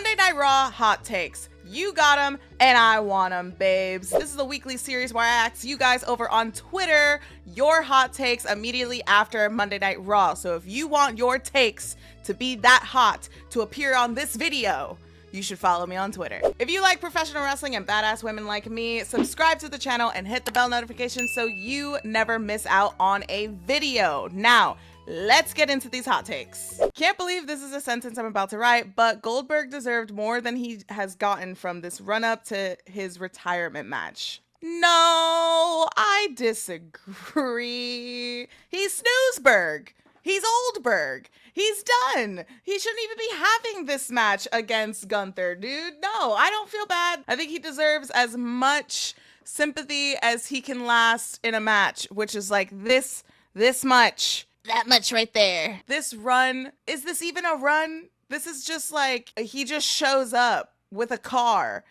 Monday Night Raw hot takes. You got them, and I want them, babes. This is a weekly series where I ask you guys over on Twitter your hot takes immediately after Monday Night Raw. So if you want your takes to be that hot to appear on this video, you should follow me on Twitter. If you like professional wrestling and badass women like me, subscribe to the channel and hit the bell notification so you never miss out on a video. Now, let's get into these hot takes. Can't believe this is a sentence I'm about to write, but Goldberg deserved more than he has gotten from this run-up to his retirement match. No, I disagree. He's Snoozberg. He's Oldberg. He's done. He shouldn't even be having this match against Gunther, dude. No, I don't feel bad. I think he deserves as much sympathy as he can last in a match, which is like this much. That much right there. This run, is this even a run? This is just like, he just shows up with a car,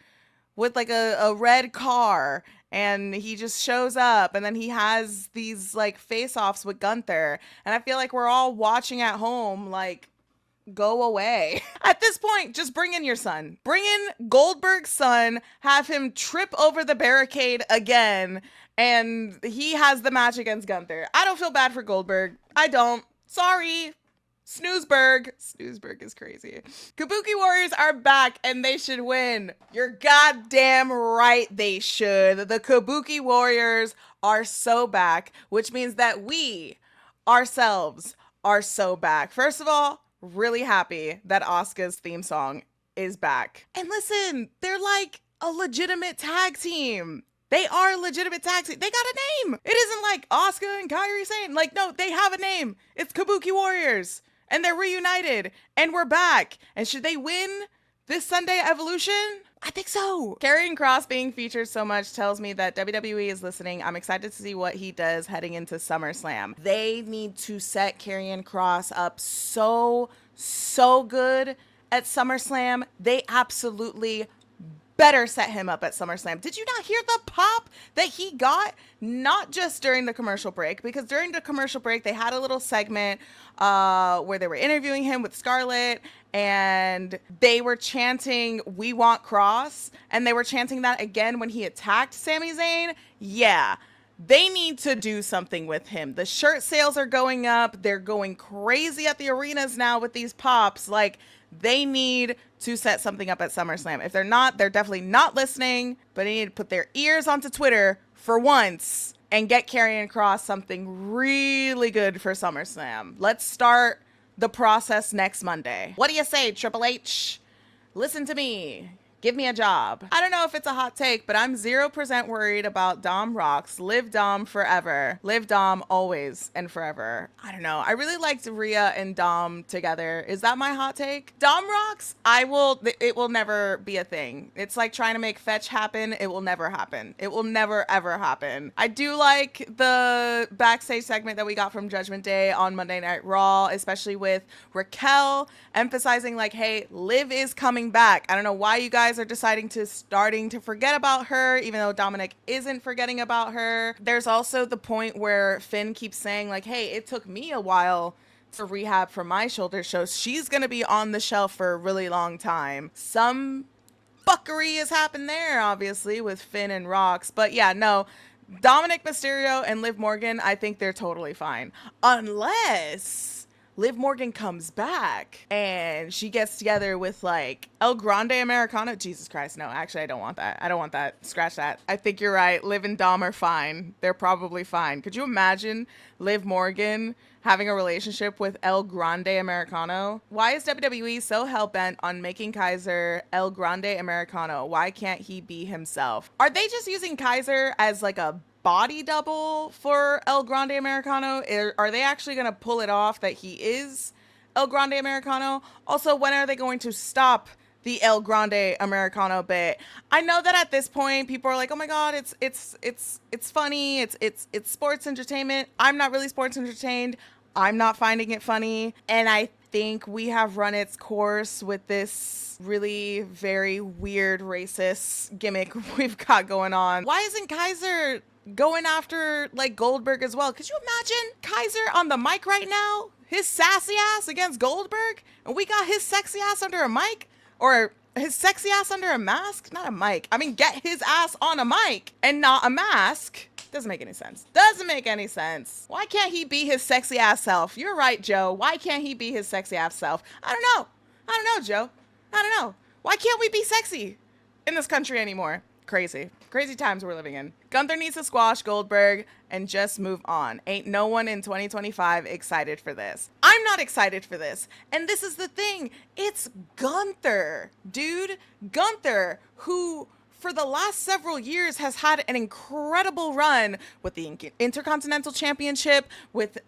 with like a red car, and he just shows up, and then he has these like face-offs with Gunther, and I feel like we're all watching at home like, go away. At this point, just bring in your son. Bring in Goldberg's son, have him trip over the barricade again, and he has the match against Gunther. I don't feel bad for Goldberg. I don't. Sorry. Snoozberg. Snoozberg is crazy. Kabuki Warriors are back and they should win. You're goddamn right they should. The Kabuki Warriors are so back, which means that we ourselves are so back. First of all, really happy that Asuka's theme song is back. And listen, they're like a legitimate tag team. They are a legitimate tag team. They got a name. It isn't like Asuka and Kairi saying, like, no, they have a name. It's Kabuki Warriors. And they're reunited. And we're back. And should they win this Sunday at Evolution? I think so. Karrion Kross being featured so much tells me that WWE is listening. I'm excited to see what he does heading into SummerSlam. They need to set Karrion Kross up so good at SummerSlam. They absolutely better set him up at SummerSlam. Did you not hear the pop that he got? Not just during the commercial break, because during the commercial break, they had a little segment where they were interviewing him with Scarlett, and they were chanting, "We want Kross," and they were chanting that again when he attacked Sami Zayn. Yeah. They need to do something with him. The shirt sales are going up. They're going crazy at the arenas now with these pops. Like, they need to set something up at SummerSlam. If they're not, they're definitely not listening, but they need to put their ears onto Twitter for once and get Karrion Kross something really good for SummerSlam. Let's start the process next Monday. What do you say, Triple H? Listen to me. Give me a job. I don't know if it's a hot take, but I'm 0% worried about Dom Rocks. Live Dom forever. Live Dom always and forever. I don't know. I really liked Rhea and Dom together. Is that my hot take? Dom Rocks, it will never be a thing. It's like trying to make fetch happen. It will never happen. It will never, ever happen. I do like the backstage segment that we got from Judgment Day on Monday Night Raw, especially with Raquel emphasizing like, hey, Liv is coming back. I don't know why you guys are starting to forget about her, even though Dominic isn't forgetting about her. There's also the point where Finn keeps saying like, hey, it took me a while to rehab from my shoulder, so she's gonna be on the shelf for a really long time. Some fuckery has happened there, obviously, with Finn and Rox, but yeah, no, Dominic Mysterio and Liv Morgan, I think they're totally fine, unless Liv Morgan comes back and she gets together with like El Grande Americano. Jesus Christ, no, actually I don't want that. I don't want that. Scratch that. I think you're right. Liv and Dom are fine. They're probably fine. Could you imagine Liv Morgan having a relationship with El Grande Americano? Why is WWE so hell-bent on making Kaiser El Grande Americano? Why can't he be himself? Are they just using Kaiser as like a body double for El Grande Americano? Are they actually going to pull it off that he is El Grande Americano? Also, when are they going to stop the El Grande Americano bit? I know that at this point people are like, oh my god, it's funny, it's sports entertainment. I'm not really sports entertained. I'm not finding it funny, and I think we have run its course with this really very weird racist gimmick we've got going on. Why isn't Kaiser going after like Goldberg as well? Could you imagine Kaiser on the mic right now, his sassy ass against Goldberg, and we got his sexy ass under a mic? Or his sexy ass under a mask? Not a mic. I mean, get his ass on a mic and not a mask. Doesn't make any sense. Doesn't make any sense. Why can't he be his sexy ass self? You're right, Joe. Why can't he be his sexy ass self? I don't know. I don't know, Joe. I don't know. Why can't we be sexy in this country anymore? Crazy. Crazy times we're living in. Gunther needs to squash Goldberg and just move on. Ain't no one in 2025 excited for this. I'm not excited for this. And this is the thing. It's Gunther, dude. Gunther, who for the last several years has had an incredible run with the Intercontinental Championship, with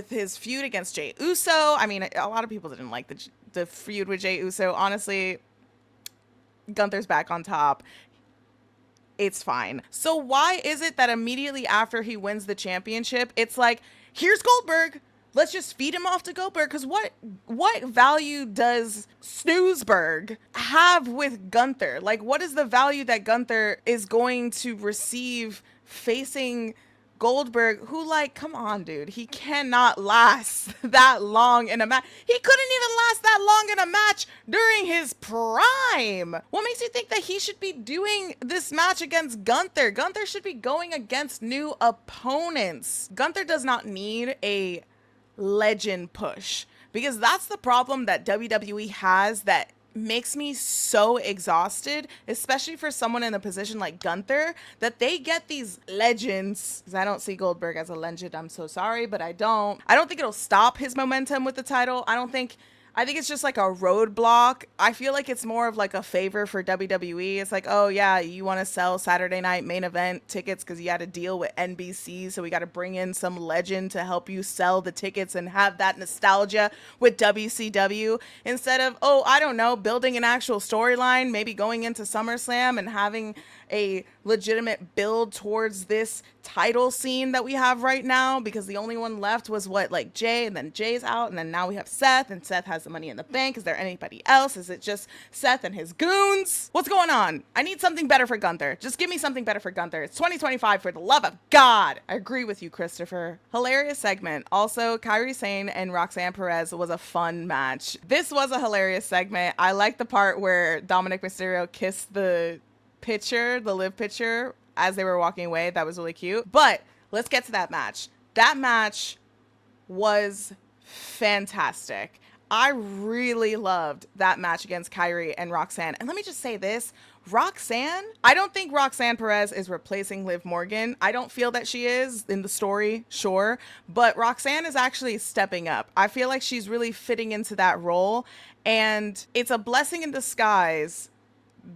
his feud against Jey Uso. I mean, a lot of people didn't like the feud with Jey Uso. Honestly, Gunther's back on top. It's fine. So why is it that immediately after he wins the championship, it's like, here's Goldberg. Let's just feed him off to Goldberg. Because what value does Snoozberg have with Gunther? Like, what is the value that Gunther is going to receive facing Goldberg, who, like, come on, dude, he cannot last that long in a match. He couldn't even last that long in a match during his prime. What makes you think that he should be doing this match against Gunther? Gunther should be going against new opponents. Gunther does not need a legend push, because that's the problem that WWE has that makes me so exhausted, especially for someone in a position like Gunther, that they get these legends. Because I don't see Goldberg as a legend. I'm so sorry, but I don't think it'll stop his momentum with the title. I think it's just like a roadblock. I feel like it's more of like a favor for WWE. It's like, oh yeah, you want to sell Saturday night main event tickets because you had to deal with NBC, so we got to bring in some legend to help you sell the tickets and have that nostalgia with WCW, instead of, oh, I don't know, building an actual storyline, maybe going into SummerSlam and having a legitimate build towards this title scene that we have right now, because the only one left was like Jay, and then Jay's out, and then now we have Seth, and Seth has the Money in the Bank. Is there anybody else? Is it just Seth and his goons? What's going on? I need something better for Gunther. Just give me something better for Gunther. It's 2025, for the love of God. I agree with you, Christopher. Hilarious segment. Also, Kairi Sane and Roxanne Perez was a fun match. This was a hilarious segment. I like the part where Dominic Mysterio kissed the live pitcher as they were walking away. That was really cute. But let's get to that match. That match was fantastic. I really loved that match against Kairi and Roxanne. And let me just say this, Roxanne, I don't think Roxanne Perez is replacing Liv Morgan. I don't feel that she is in the story, sure, but Roxanne is actually stepping up. I feel like she's really fitting into that role, and it's a blessing in disguise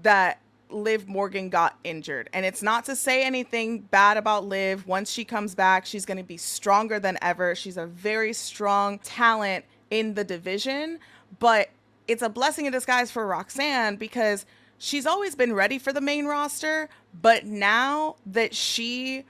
that Liv Morgan got injured. And it's not to say anything bad about Liv. Once she comes back, she's going to be stronger than ever. She's a very strong talent in the division, but it's a blessing in disguise for Roxanne, because she's always been ready for the main roster, but now that she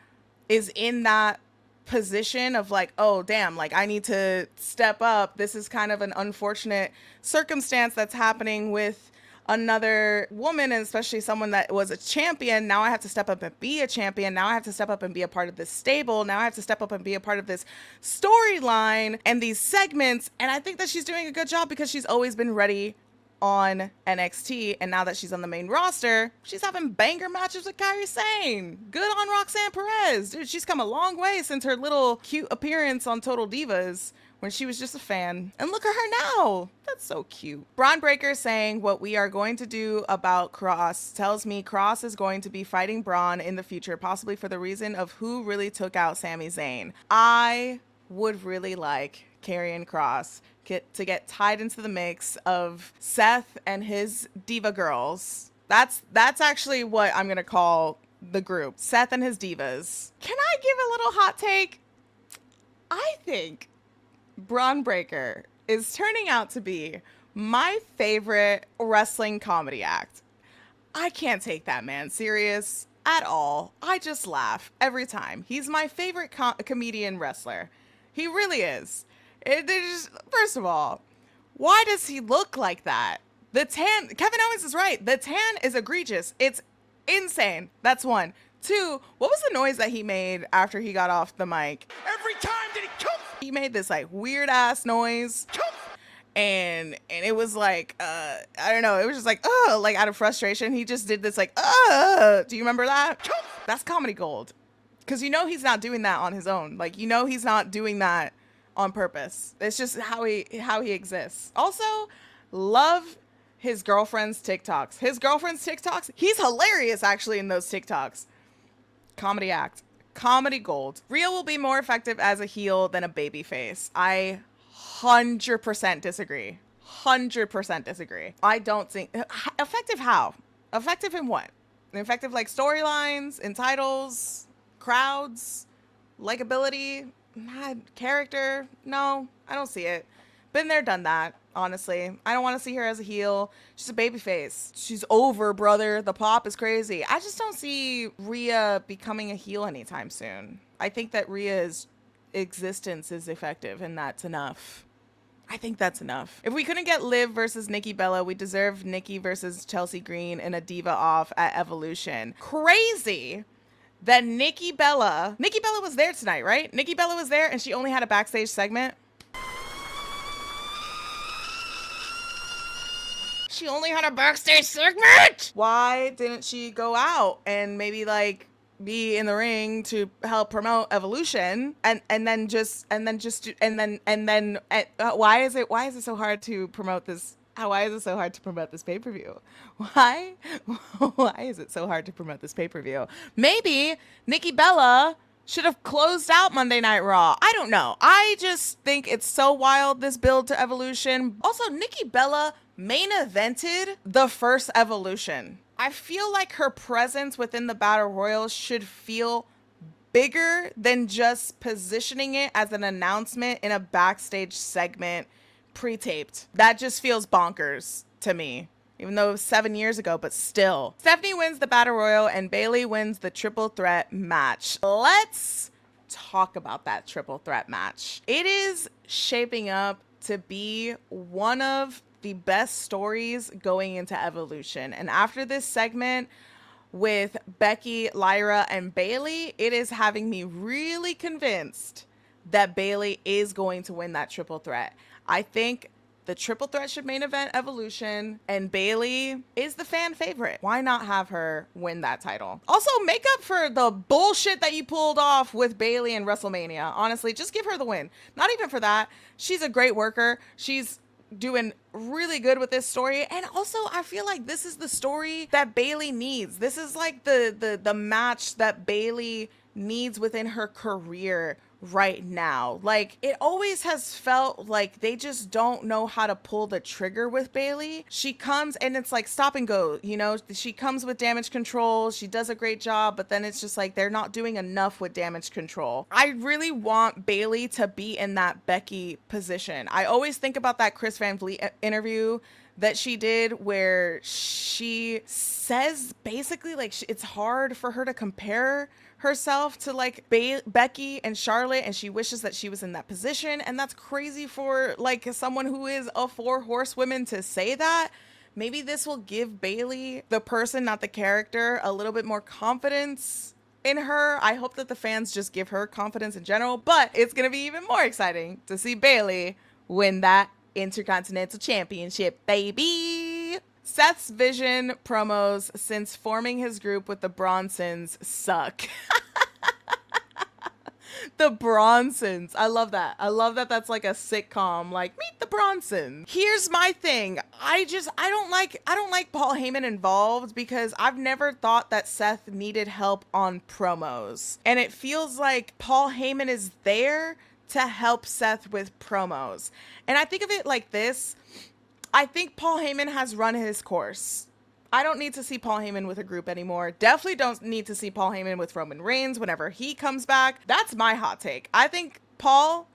is in that position of like, oh damn, like I need to step up, this is kind of an unfortunate circumstance that's happening with another woman, and especially someone that was a champion. Now I have to step up and be a champion. Now I have to step up and be a part of this stable. Now I have to step up and be a part of this storyline and these segments. And I think that she's doing a good job, because she's always been ready on NXT, and now that she's on the main roster, she's having banger matches with Kairi Sane. Good on Roxanne Perez. Dude, she's come a long way since her little cute appearance on Total Divas, when she was just a fan. And look at her now. That's so cute. Bron Breakker saying what we are going to do about Kross tells me Kross is going to be fighting Bron in the future, possibly for the reason of who really took out Sami Zayn. I would really like Karrion Kross to get tied into the mix of Seth and his Diva Girls. That's actually what I'm going to call the group. Seth and his Divas. Can I give a little hot take? I think Bron Breakker is turning out to be my favorite wrestling comedy act. I can't take that man serious at all. I just laugh every time. He's my favorite comedian wrestler. He really is. First of all, why does he look like that? The tan, Kevin Owens is right. The tan is egregious. It's insane. That's one. Two, what was the noise that he made after he got off the mic? Every time that he comes, he made this like weird ass noise. and it was like, I don't know, it was just like, like out of frustration, he just did this like, do you remember that? That's comedy gold. Because you know he's not doing that on his own. Like, you know he's not doing that on purpose. It's just how he exists. Also, love his girlfriend's TikToks. His girlfriend's TikToks, he's hilarious actually in those TikToks. Comedy act. Comedy gold. Rhea will be more effective as a heel than a babyface. I 100% disagree. 100% disagree. I don't think... Effective how? Effective in what? Effective like storylines, in titles, crowds, likability, character? No, I don't see it. Been there, done that, honestly. I don't want to see her as a heel. She's a babyface. She's over, brother. The pop is crazy. I just don't see Rhea becoming a heel anytime soon. I think that Rhea's existence is effective, and that's enough. I think that's enough. If we couldn't get Liv versus Nikki Bella, we deserve Nikki versus Chelsea Green in a Diva off at Evolution. Crazy that Nikki Bella was there tonight, right? Nikki Bella was there and she only had a backstage segment. She only had a backstage segment. Why didn't she go out and maybe like be in the ring to help promote Evolution and then why is it so hard to promote this? Why is it so hard to promote this pay-per-view? Why is it so hard to promote this pay-per-view? Maybe Nikki Bella should have closed out Monday Night Raw. I don't know. I just think it's so wild, this build to Evolution. Also, Nikki Bella main evented the first Evolution. I feel like her presence within the Battle Royal should feel bigger than just positioning it as an announcement in a backstage segment pre-taped. That just feels bonkers to me, even though it was 7 years ago, but still. Stephanie wins the Battle Royal and Bayley wins the triple threat match. Let's talk about that triple threat match. It is shaping up to be one of the best stories going into Evolution. And after this segment with Becky, Lyra, and Bayley, it is having me really convinced that Bayley is going to win that triple threat. I think the triple threat should main event Evolution, and Bayley is the fan favorite. Why not have her win that title? Also, make up for the bullshit that you pulled off with Bayley in WrestleMania. Honestly, just give her the win. Not even for that. She's a great worker. She's doing really good with this story, and also I feel like this is the story that Bayley needs. This is like the match that Bayley needs within her career right now. Like, it always has felt like they just don't know how to pull the trigger with Bayley. She comes and it's like stop and go, you know. She comes with damage control, she does a great job, but then it's just like they're not doing enough with damage control. I really want Bayley to be in that Becky position. I always think about that Chris Van Vliet interview that she did where she says basically like it's hard for her to compare herself to like Becky and Charlotte, and she wishes that she was in that position. And that's crazy for like someone who is a 4 horsewomen to say that. Maybe this will give Bayley, the person, not the character, a little bit more confidence in her. I hope that the fans just give her confidence in general, but it's gonna be even more exciting to see Bayley win that Intercontinental Championship, baby. Seth's Vision promos since forming his group with the Bronsons suck. The Bronsons. I love that. I love that that's like a sitcom, like meet the Bronsons. Here's my thing. I don't like Paul Heyman involved because I've never thought that Seth needed help on promos. And it feels like Paul Heyman is there to help Seth with promos. And I think of it like this. I think Paul Heyman has run his course. I don't need to see Paul Heyman with a group anymore. Definitely don't need to see Paul Heyman with Roman Reigns whenever he comes back. That's my hot take. I think Paul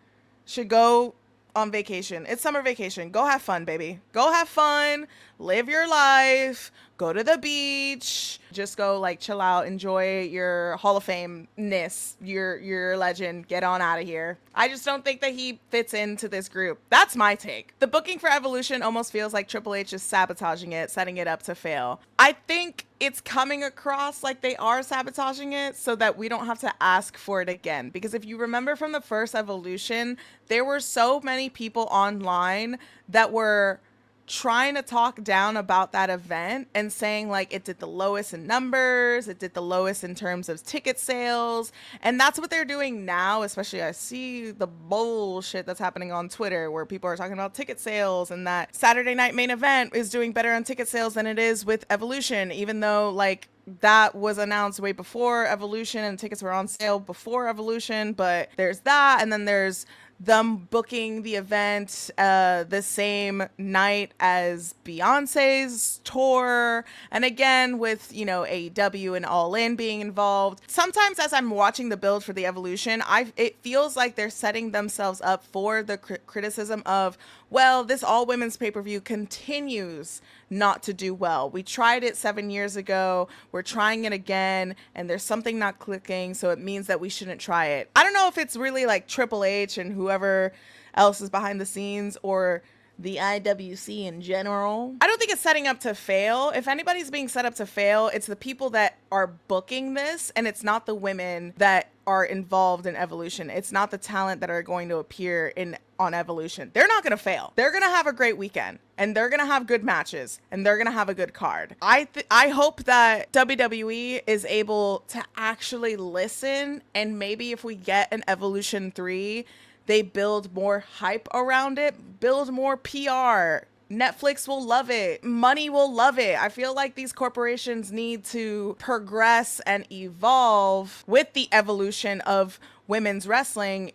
should go on vacation. It's summer vacation. Go have fun, baby. Go have fun. live your life, go to the beach, just go like chill out, enjoy your Hall of Fame-ness, your legend, get on out of here. I just don't think that he fits into this group. That's my take. The booking for Evolution almost feels like Triple H is sabotaging it, setting it up to fail. I think it's coming across like they are sabotaging it so that we don't have to ask for it again. Because if you remember from the first Evolution, there were so many people online that were trying to talk down about that event and saying like it did the lowest in numbers, it did the lowest in terms of ticket sales, and that's what they're doing now. Especially I see the bullshit that's happening on Twitter where people are talking about ticket sales and that Saturday Night Main Event is doing better on ticket sales than it is with Evolution, even though like that was announced way before Evolution and tickets were on sale before Evolution. But there's that, and then there's them booking the event the same night as Beyonce's tour. And again, with, you know, AEW and All In being involved. Sometimes as I'm watching the build for the Evolution, it feels like they're setting themselves up for the criticism of, well, this all women's pay-per-view continues not to do well. We tried it 7 years ago. We're trying it again, and there's something not clicking, so it means that we shouldn't try it. I don't know if it's really like Triple H and whoever else is behind the scenes or the IWC in general. I don't think it's setting up to fail. If anybody's being set up to fail, it's the people that are booking this, and it's not the women that are involved in Evolution. It's not the talent that are going to appear on Evolution. They're not going to fail. They're going to have a great weekend, and they're going to have good matches, and they're going to have a good card. I hope that WWE is able to actually listen, and maybe if we get an Evolution 3, they build more hype around it, build more PR. Netflix will love it. Money will love it. I feel like these corporations need to progress and evolve with the evolution of women's wrestling.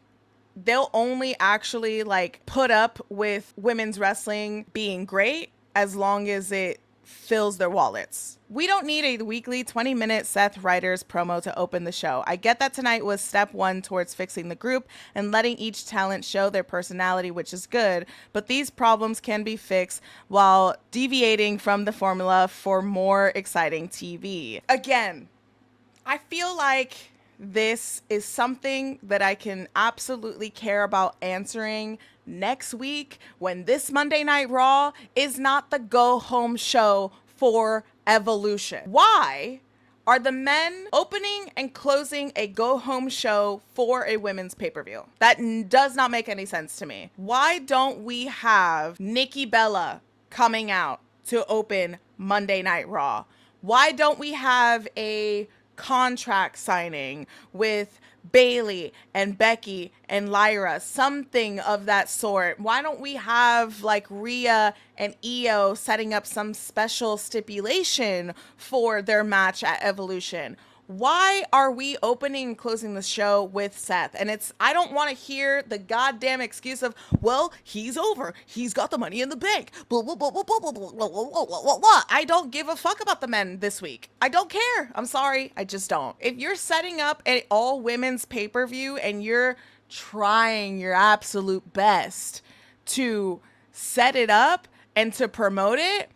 They'll only actually like put up with women's wrestling being great as long as it fills their wallets. We don't need a weekly 20-minute Seth Ryder's promo to open the show. I get that tonight was step one towards fixing the group and letting each talent show their personality, which is good, but these problems can be fixed while deviating from the formula for more exciting TV. Again, I feel like this is something that I can absolutely care about answering next week when this Monday Night Raw is not the go-home show for Evolution. Why are the men opening and closing a go-home show for a women's pay-per-view? That does not make any sense to me. Why don't we have Nikki Bella coming out to open Monday Night Raw? Why don't we have a contract signing with Bayley and Becky and Lyra, something of that sort? Why don't we have like Rhea and Io setting up some special stipulation for their match at Evolution? Why are we opening and closing the show with Seth? And I don't want to hear the goddamn excuse of, well, he's over. He's got the money in the bank. Blah, blah, blah, blah, blah, blah, blah, blah, blah, blah, blah. I don't give a fuck about the men this week. I don't care. I'm sorry. I just don't. If you're setting up an all women's pay-per-view and you're trying your absolute best to set it up and to promote it,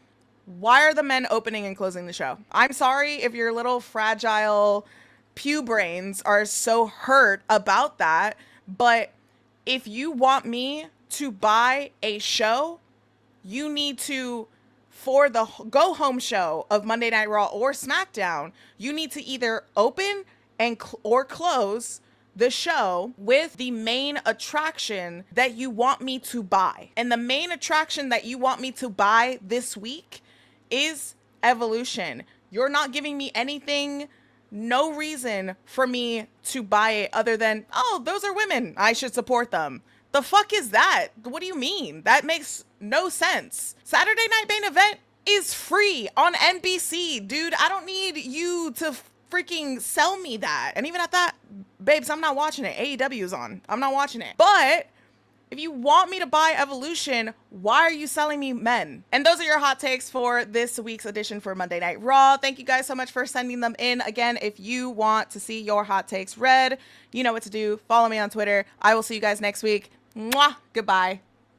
why are the men opening and closing the show? I'm sorry if your little fragile pew brains are so hurt about that, but if you want me to buy a show, you need to, for the go-home show of Monday Night Raw or SmackDown, you need to either open and or close the show with the main attraction that you want me to buy. And the main attraction that you want me to buy this week is Evolution. You're not giving me anything, no reason for me to buy it other than, oh, those are women, I should support them. The fuck is that? What do you mean? That makes no sense. Saturday Night Main Event is free on NBC, dude. I don't need you to freaking sell me that. And even at that, babes, I'm not watching it. AEW is on. I'm not watching it. But if you want me to buy Evolution, why are you selling me men? And those are your hot takes for this week's edition for Monday Night Raw. Thank you guys so much for sending them in. Again, if you want to see your hot takes read, you know what to do. Follow me on Twitter. I will see you guys next week. Mwah. Goodbye.